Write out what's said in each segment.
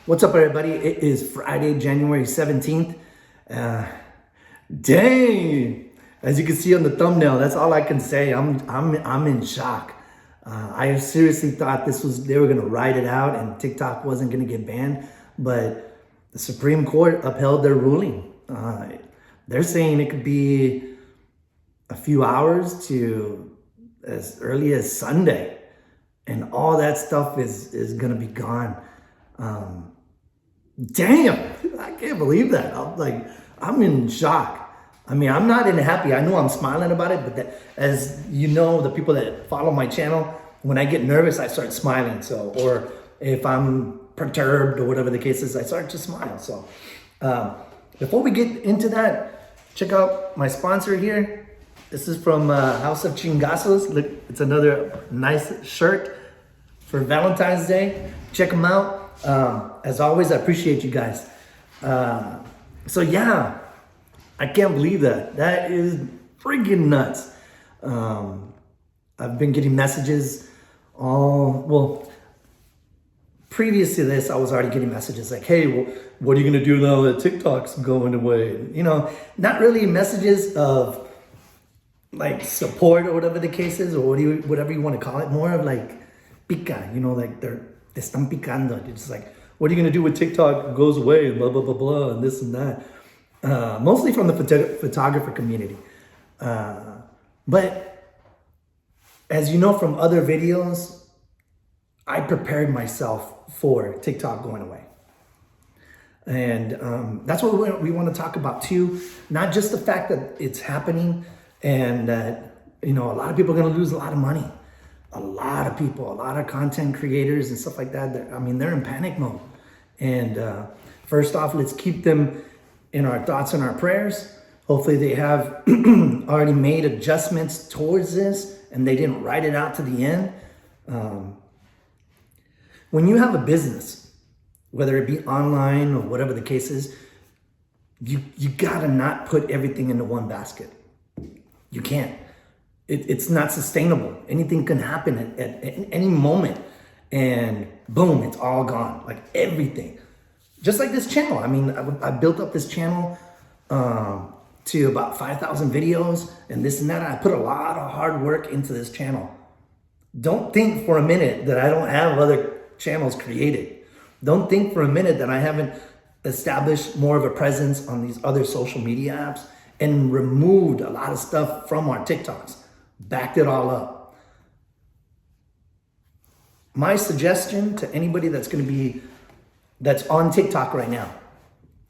What's up, everybody? It is Friday, January 17th. Dang! As you can see on the thumbnail, that's all I can say. I'm in shock. I seriously thought they were gonna ride it out and TikTok wasn't gonna get banned, but the Supreme Court upheld their ruling. They're saying it could be a few hours to as early as Sunday, and all that stuff is gonna be gone. Damn, I can't believe that. I'm in shock. I mean, I'm not in happy. I know I'm smiling about it, but as you know, the people that follow my channel, when I get nervous, I start smiling. Or if I'm perturbed or whatever the case is, I start to smile. So before we get into that, check out my sponsor here. This is from House of Chingazos. Look, it's another nice shirt for Valentine's Day. Check them out. As always, I appreciate you guys. So yeah, I can't believe that. That is freaking nuts. I've been getting messages previous to this, I was already getting messages like, hey, well, what are you gonna do now that TikTok's going away? You know, not really messages of like support or whatever the case is, or whatever you want to call it, more of like pica, you know, like te están picando. It's just like, what are you gonna do when TikTok goes away and blah, blah, blah, blah, and this and that. Mostly from the photographer community. But as you know from other videos, I prepared myself for TikTok going away. And that's what we want to talk about too. Not just the fact that it's happening and that, you know, a lot of people are going to lose a lot of money. A lot of people, a lot of content creators and stuff like that. They're in panic mode. And first off, let's keep them in our thoughts and our prayers. Hopefully they have already made adjustments towards this and they didn't write it out to the end. When you have a business, whether it be online or whatever the case is, you gotta not put everything into one basket. You can't. It's not sustainable. Anything can happen at any moment and boom, it's all gone, like everything. Just like this channel. I mean, I built up this channel to about 5,000 videos and this and that. I put a lot of hard work into this channel. Don't think for a minute that I don't have other channels created. Don't think for a minute that I haven't established more of a presence on these other social media apps and removed a lot of stuff from our TikToks. Backed it all up. My suggestion to anybody that's on TikTok right now,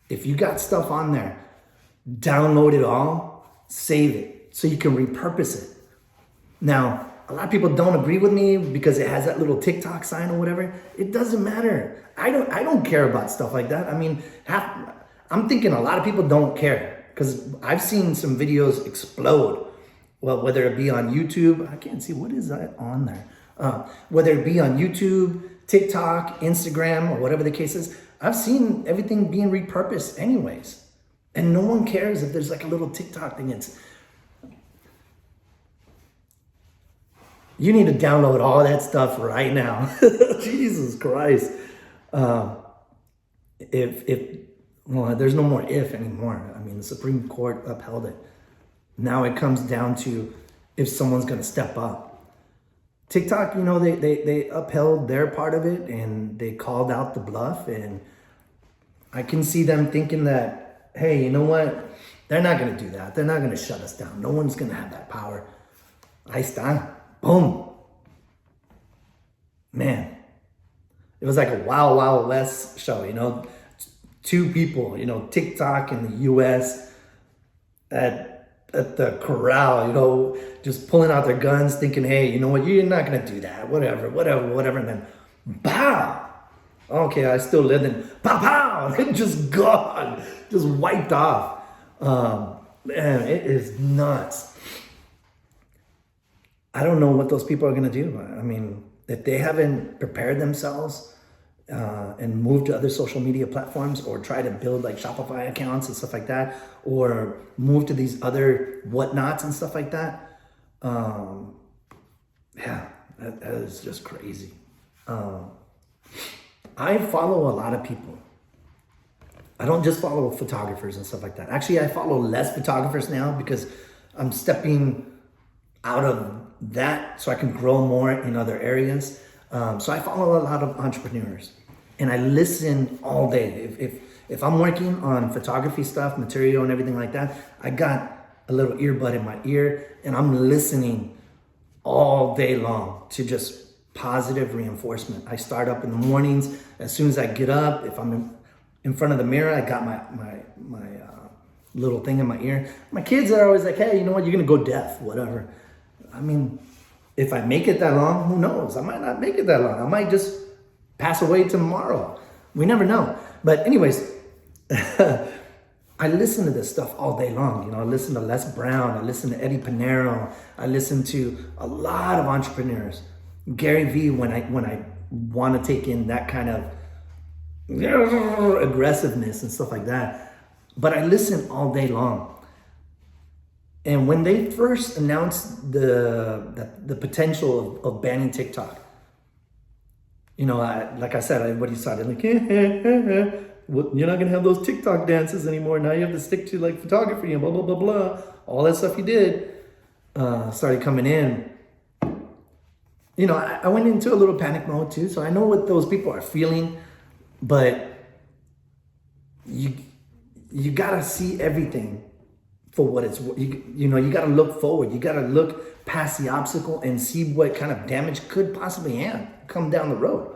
if you got stuff on there, download it all, save it so you can repurpose it. Now, a lot of people don't agree with me because it has that little TikTok sign or whatever. It doesn't matter. I don't care about stuff like that. I mean, I'm thinking a lot of people don't care because I've seen some videos explode. Well, whether it be on YouTube, I can't see, what is that on there? Whether it be on YouTube, TikTok, Instagram, or whatever the case is, I've seen everything being repurposed anyways. And no one cares if there's like a little TikTok thing. You need to download all that stuff right now. Jesus Christ. There's no more if anymore. I mean, the Supreme Court upheld it. Now it comes down to if someone's going to step up. TikTok, you know, they upheld their part of it and they called out the bluff. And I can see them thinking that, hey, you know what? They're not going to do that. They're not going to shut us down. No one's going to have that power. Ahí está. Boom. Man. It was like a Wild Wild West show, you know. Two people, you know, TikTok in the US at the corral, you know, just pulling out their guns, thinking, hey, you know what, you're not gonna do that, whatever, and then, pow! Okay, I still live, and pow, pow! Just gone, just wiped off. Man, it is nuts. I don't know what those people are gonna do. I mean, if they haven't prepared themselves and move to other social media platforms or try to build like Shopify accounts and stuff like that, or move to these other whatnots and stuff like that. Yeah, that is just crazy. I follow a lot of people. I don't just follow photographers and stuff like that. Actually, I follow less photographers now because I'm stepping out of that so I can grow more in other areas. So I follow a lot of entrepreneurs and I listen all day. If I'm working on photography stuff, material and everything like that, I got a little earbud in my ear and I'm listening all day long to just positive reinforcement. I start up in the mornings. As soon as I get up, if I'm in front of the mirror, I got my little thing in my ear. My kids are always like, hey, you know what? You're going to go deaf, whatever. I mean, if I make it that long, who knows? I might not make it that long. I might just pass away tomorrow. We never know. But anyways, I listen to this stuff all day long. You know, I listen to Les Brown. I listen to Eddie Pinero. I listen to a lot of entrepreneurs. Gary Vee, when I want to take in that kind of aggressiveness and stuff like that. But I listen all day long. And when they first announced the potential of banning TikTok, you know, like I said, everybody started like, well, you're not gonna have those TikTok dances anymore. Now you have to stick to like photography and blah, blah, blah, blah. All that stuff you did started coming in. You know, I went into a little panic mode too. So I know what those people are feeling, but you gotta see everything for what it's, you know, you got to look forward. You got to look past the obstacle and see what kind of damage could possibly come down the road.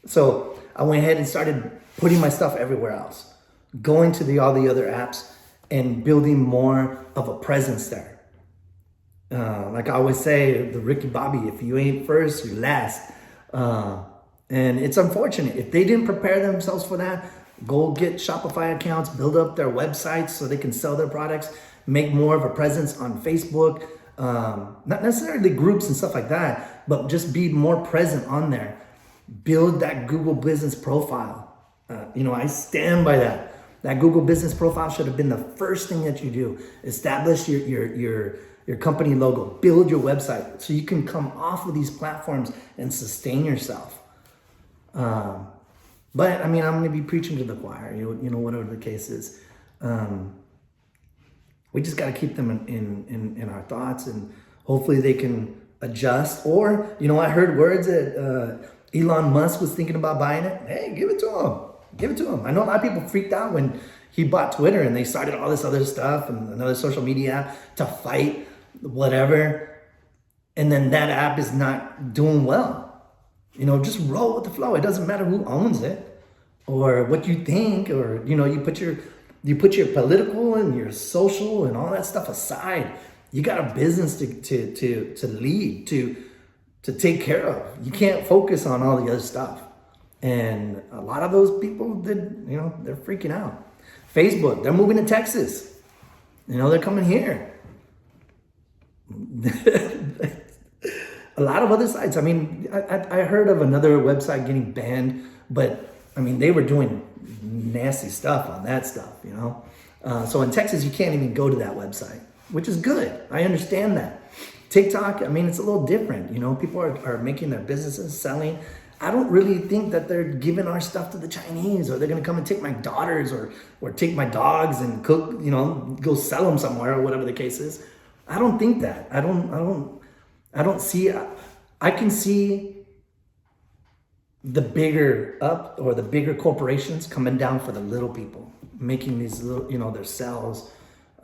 So I went ahead and started putting my stuff everywhere else, going to all the other apps and building more of a presence there. Like I always say, the Ricky Bobby, if you ain't first, you last. And it's unfortunate. If they didn't prepare themselves for that, go get Shopify accounts, build up their websites so they can sell their products, make more of a presence on Facebook, not necessarily groups and stuff like that, but just be more present on there. Build that Google business profile. You know, I stand by that. That Google business profile should have been the first thing that you do. Establish your company logo, build your website so you can come off of these platforms and sustain yourself. But I mean, I'm going to be preaching to the choir, you know, whatever the case is. We just got to keep them in our thoughts, and hopefully they can adjust. Or, you know, I heard words that Elon Musk was thinking about buying it. Hey, give it to him. Give it to him. I know a lot of people freaked out when he bought Twitter and they started all this other stuff and another social media app to fight whatever. And then that app is not doing well. You know, just roll with the flow. It doesn't matter who owns it or what you think, or, you know, you put your political and your social and all that stuff aside. You got a business to lead, to take care of. You can't focus on all the other stuff. And a lot of those people they're freaking out. Facebook, they're moving to Texas. You know, they're coming here. A lot of other sites. I mean, I heard of another website getting banned, but I mean, they were doing nasty stuff on that stuff, you know? So in Texas, you can't even go to that website, which is good. I understand that. TikTok, I mean, it's a little different. You know, people are making their businesses, selling. I don't really think that they're giving our stuff to the Chinese, or they're going to come and take my daughters or take my dogs and cook, you know, go sell them somewhere or whatever the case is. I don't think that. I don't see, I can see the bigger corporations coming down for the little people, making these little, you know, their cells.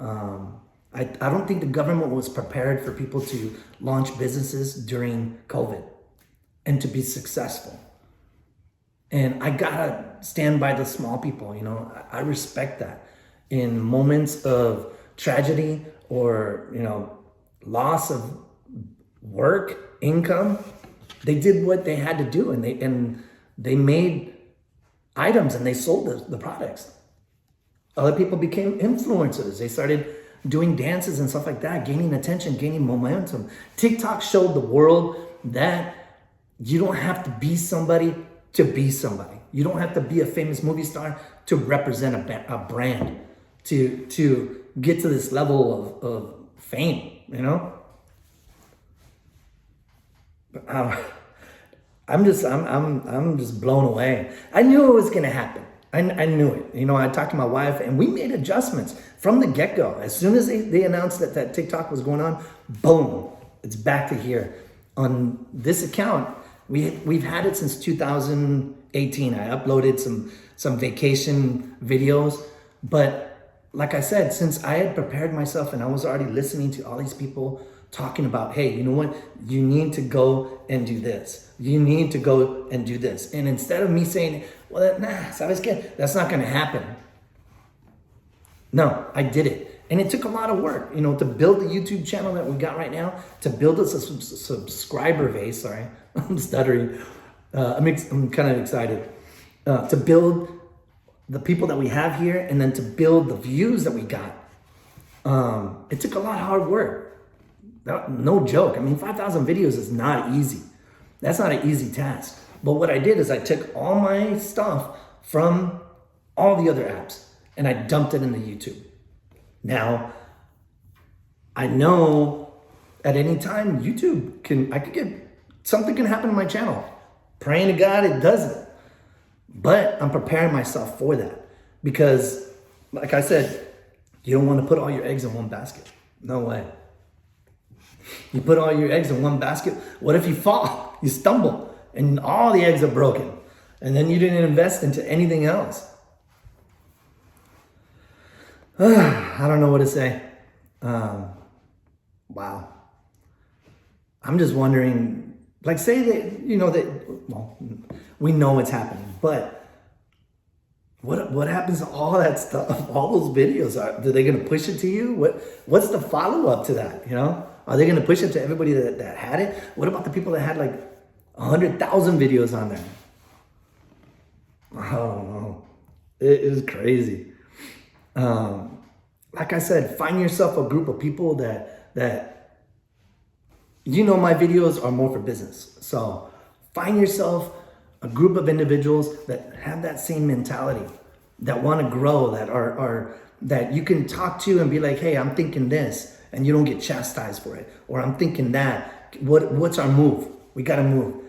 I don't think the government was prepared for people to launch businesses during COVID and to be successful. And I gotta stand by the small people, you know, I respect that. In moments of tragedy or, you know, loss of work, income, they did what they had to do, and they made items and they sold the products. Other people became influencers. They started doing dances and stuff like that, gaining attention, gaining momentum. TikTok showed the world that you don't have to be somebody to be somebody. You don't have to be a famous movie star to represent a brand, to get to this level of fame, you know? I'm just blown away. I knew it was gonna happen. I knew it. You know, I talked to my wife and we made adjustments from the get-go. As soon as they announced that TikTok was going on, boom, it's back to here. On this account, we've had it since 2018. I uploaded some vacation videos, but like I said, since I had prepared myself and I was already listening to all these people talking about, hey, you know what? You need to go and do this. You need to go and do this. And instead of me saying, well, nah, sabes qué? That's not going to happen. No, I did it. And it took a lot of work, you know, to build the YouTube channel that we got right now, to build a subscriber base. Sorry, I'm stuttering. I'm kind of excited. To build the people that we have here and then to build the views that we got. It took a lot of hard work. No joke. I mean, 5,000 videos is not easy. That's not an easy task. But what I did is I took all my stuff from all the other apps and I dumped it into YouTube. Now, I know at any time something can happen to my channel. Praying to God it doesn't. But I'm preparing myself for that because, like I said, you don't want to put all your eggs in one basket. No way. You put all your eggs in one basket. What if you fall? You stumble and all the eggs are broken and then you didn't invest into anything else. I don't know what to say. Wow. I'm just wondering, like say that, you know, well, we know it's happening, but what happens to all that stuff, all those videos? Are they going to push it to you? What's the follow-up to that, you know? Are they going to push it to everybody that had it? What about the people that had like 100,000 videos on there? I don't know. It is crazy. Like I said, find yourself a group of people that you know my videos are more for business. So find yourself a group of individuals that have that same mentality, that want to grow, that you can talk to and be like, hey, I'm thinking this, and you don't get chastised for it. Or I'm thinking that. What's our move? We got to move.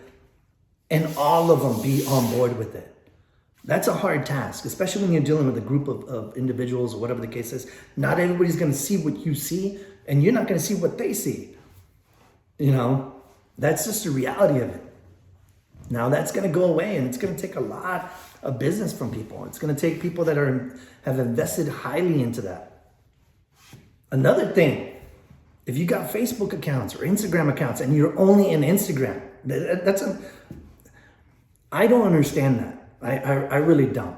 And all of them be on board with it. That's a hard task, especially when you're dealing with a group of individuals or whatever the case is. Not everybody's going to see what you see, and you're not going to see what they see. You know, that's just the reality of it. Now that's going to go away, and it's going to take a lot of business from people. It's going to take people that have invested highly into that. Another thing, if you got Facebook accounts or Instagram accounts and you're only in Instagram, I don't understand that. I really don't.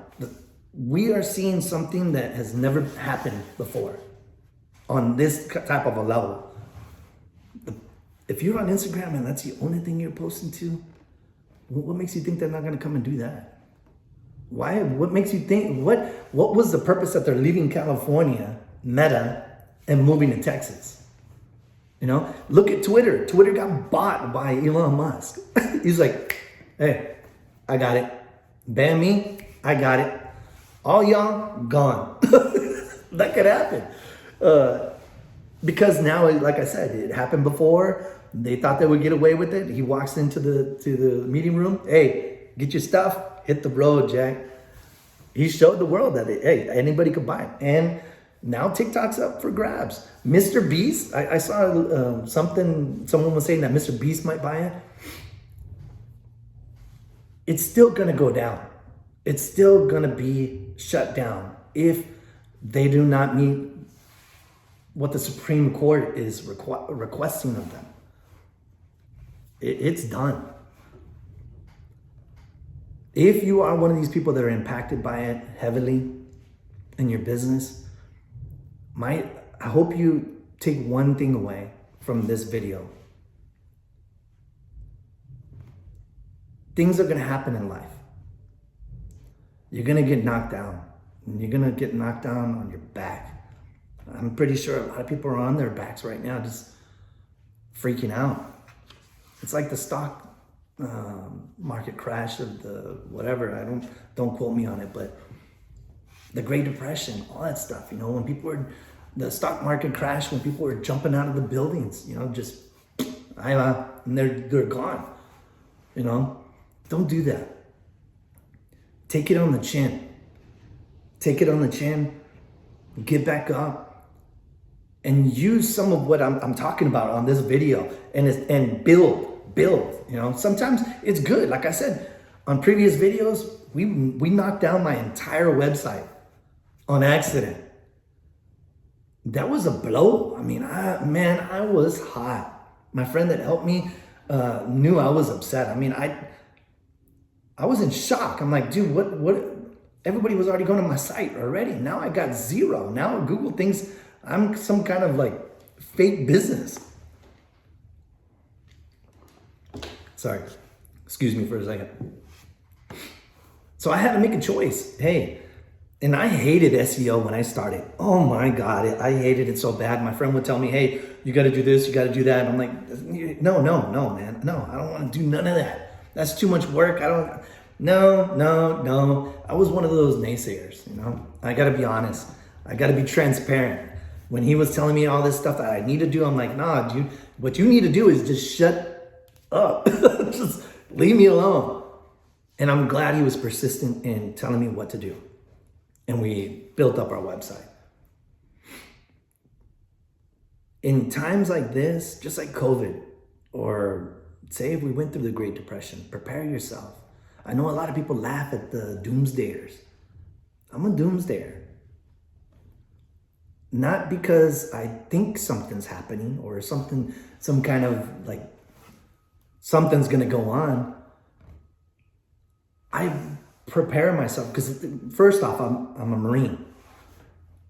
We are seeing something that has never happened before on this type of a level. If you're on Instagram and that's the only thing you're posting to, what makes you think they're not going to come and do that? Why? What makes you think? What was the purpose that they're leaving California, Meta, and moving to Texas? You know, look at Twitter. Twitter got bought by Elon Musk. He's like, hey, I got it. Ban me, I got it. All y'all gone. That could happen. Because now, like I said, it happened before. They thought they would get away with it. He walks into the meeting room. Hey, get your stuff. Hit the road, Jack. He showed the world that, hey, anybody could buy it. And now TikTok's up for grabs. Mr. Beast, I saw someone was saying that Mr. Beast might buy it. It's still going to go down. It's still going to be shut down if they do not meet what the Supreme Court is requesting of them. It's done. If you are one of these people that are impacted by it heavily in your business, I hope you take one thing away from this video. Things are going to happen in life. You're going to get knocked down. And you're going to get knocked down on your back. I'm pretty sure a lot of people are on their backs right now just freaking out. It's like the stock market crash of the whatever. Don't quote me on it, but the Great Depression, all that stuff. You know, when the stock market crashed, when people were jumping out of the buildings, you know, just, and they're gone, you know. Don't do that. Take it on the chin. Take it on the chin, get back up, and use some of what I'm talking about on this video and build. Sometimes it's good. Like I said, on previous videos, we knocked down my entire website on accident. That was a blow. I mean, I was hot. My friend that helped me knew I was upset. I mean, I was in shock. I'm like, dude, what? Everybody was already going to my site already. Now I got zero. Now Google thinks I'm some kind of like fake business. Sorry, excuse me for a second. So I had to make a choice. Hey, and I hated SEO when I started. Oh my God, I hated it so bad. My friend would tell me, hey, you got to do this, you got to do that. And I'm like, no, man. No, I don't want to do none of that. That's too much work. No. I was one of those naysayers, I got to be honest. I got to be transparent. When he was telling me all this stuff that I need to do, I'm like, nah, dude, what you need to do is just shut up. Just leave me alone. And I'm glad he was persistent in telling me what to do. And we built up our website. In times like this, just like COVID, or say if we went through the Great Depression, prepare yourself. I know a lot of people laugh at the doomsdayers. I'm a doomsdayer. Not because I think something's happening or some kind of like something's gonna go on. I prepare myself because first off, I'm a Marine.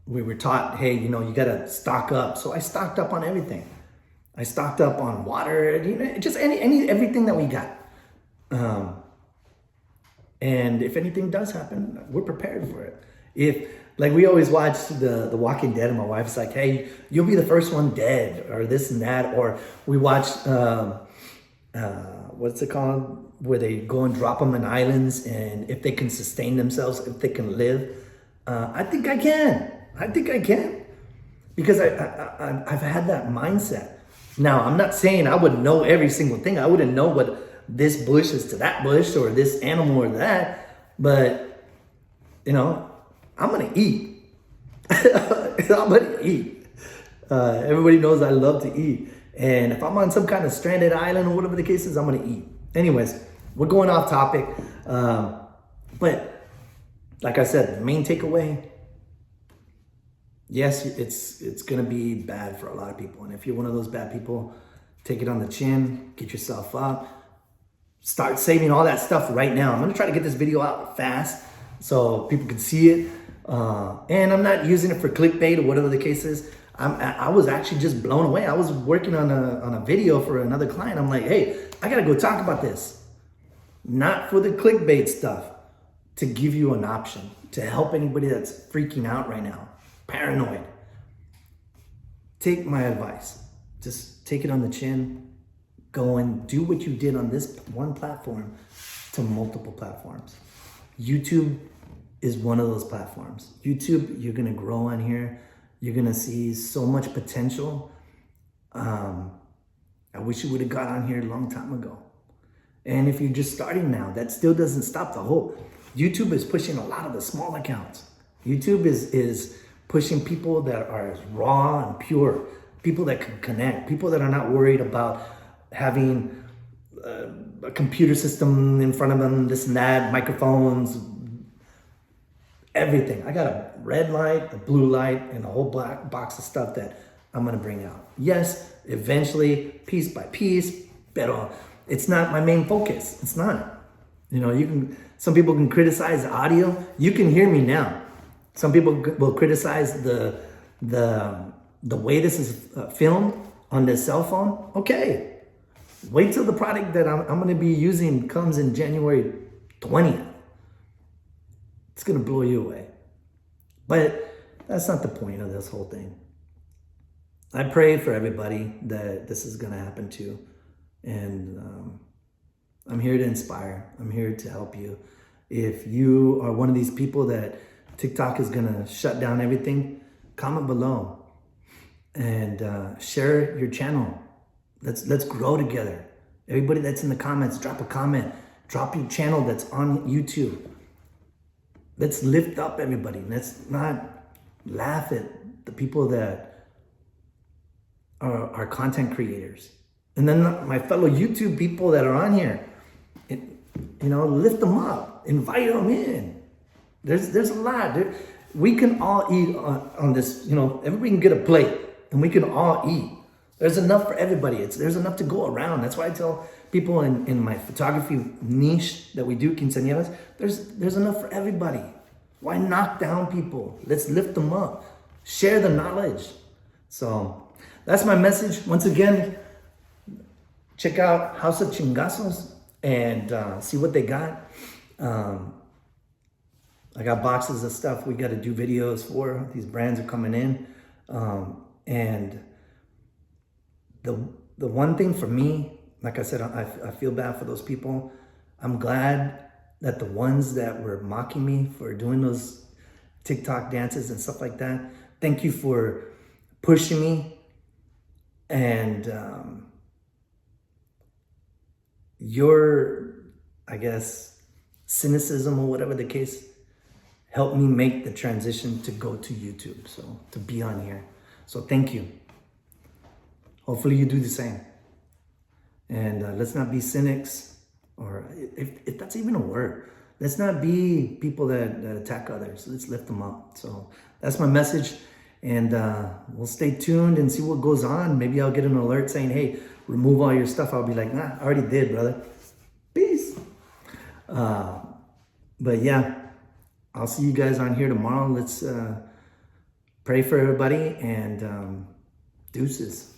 We were taught, hey, you gotta stock up. So I stocked up on everything. I stocked up on water, just everything that we got. And if anything does happen, we're prepared for it. If, like, we always watch the Walking Dead, and my wife's like, hey, you'll be the first one dead, or this and that. Or we watch, what's it called? Where they go and drop them on islands, and if they can sustain themselves, if they can live. I think I can. Because I've had that mindset. Now, I'm not saying I would know every single thing. I wouldn't know what this bush is to that bush or this animal or that, but I'm gonna eat. Everybody knows I love to eat, and if I'm on some kind of stranded island or whatever the case is, I'm gonna eat. Anyways, we're going off topic, but like I said, the main takeaway, yes, it's gonna be bad for a lot of people, and if you're one of those bad people, take it on the chin, get yourself up. Start saving all that stuff right now. I'm gonna try to get this video out fast so people can see it. And I'm not using it for clickbait or whatever the case is. I was actually just blown away. I was working on a video for another client. I'm like, hey, I gotta go talk about this. Not for the clickbait stuff, to give you an option, to help anybody that's freaking out right now, paranoid. Take my advice. Just take it on the chin. Go and do what you did on this one platform to multiple platforms. YouTube is one of those platforms. YouTube, you're gonna grow on here. You're gonna see so much potential. I wish you would have got on here a long time ago. And if you're just starting now, that still doesn't stop the hope. YouTube is pushing a lot of the small accounts. YouTube is pushing people that are raw and pure, people that can connect, people that are not worried about having a computer system in front of them, this and that, microphones, everything. I got a red light, a blue light, and a whole black box of stuff that I'm gonna bring out. Yes, eventually, piece by piece, but it's not my main focus. It's not. Some people can criticize the audio. You can hear me now. Some people will criticize the way this is filmed on this cell phone. Okay. Wait till the product that I'm going to be using comes in January 20th. It's going to blow you away. But that's not the point of this whole thing. I pray for everybody that this is going to happen to. And I'm here to inspire. I'm here to help you. If you are one of these people that TikTok is going to shut down everything, comment below and share your channel. Let's grow together. Everybody that's in the comments, drop a comment. Drop your channel that's on YouTube. Let's lift up everybody. Let's not laugh at the people that are content creators. And then my fellow YouTube people that are on here, lift them up, invite them in. There's a lot. We can all eat on this, everybody can get a plate and we can all eat. There's enough for everybody. There's enough to go around. That's why I tell people in my photography niche that we do, quinceañeras, there's enough for everybody. Why knock down people? Let's lift them up. Share the knowledge. So that's my message. Once again, check out House of Chingazos and see what they got. I got boxes of stuff we got to do videos for. These brands are coming in. And the one thing for me, like I said, I feel bad for those people. I'm glad that the ones that were mocking me for doing those TikTok dances and stuff like that, thank you for pushing me. And your, I guess, cynicism or whatever the case, helped me make the transition to go to YouTube, so to be on here. So thank you. Hopefully you do the same. And let's not be cynics, or if that's even a word. Let's not be people that attack others. Let's lift them up. So that's my message. And we'll stay tuned and see what goes on. Maybe I'll get an alert saying, hey, remove all your stuff. I'll be like, nah, I already did, brother. Peace. But yeah, I'll see you guys on here tomorrow. Let's pray for everybody and deuces.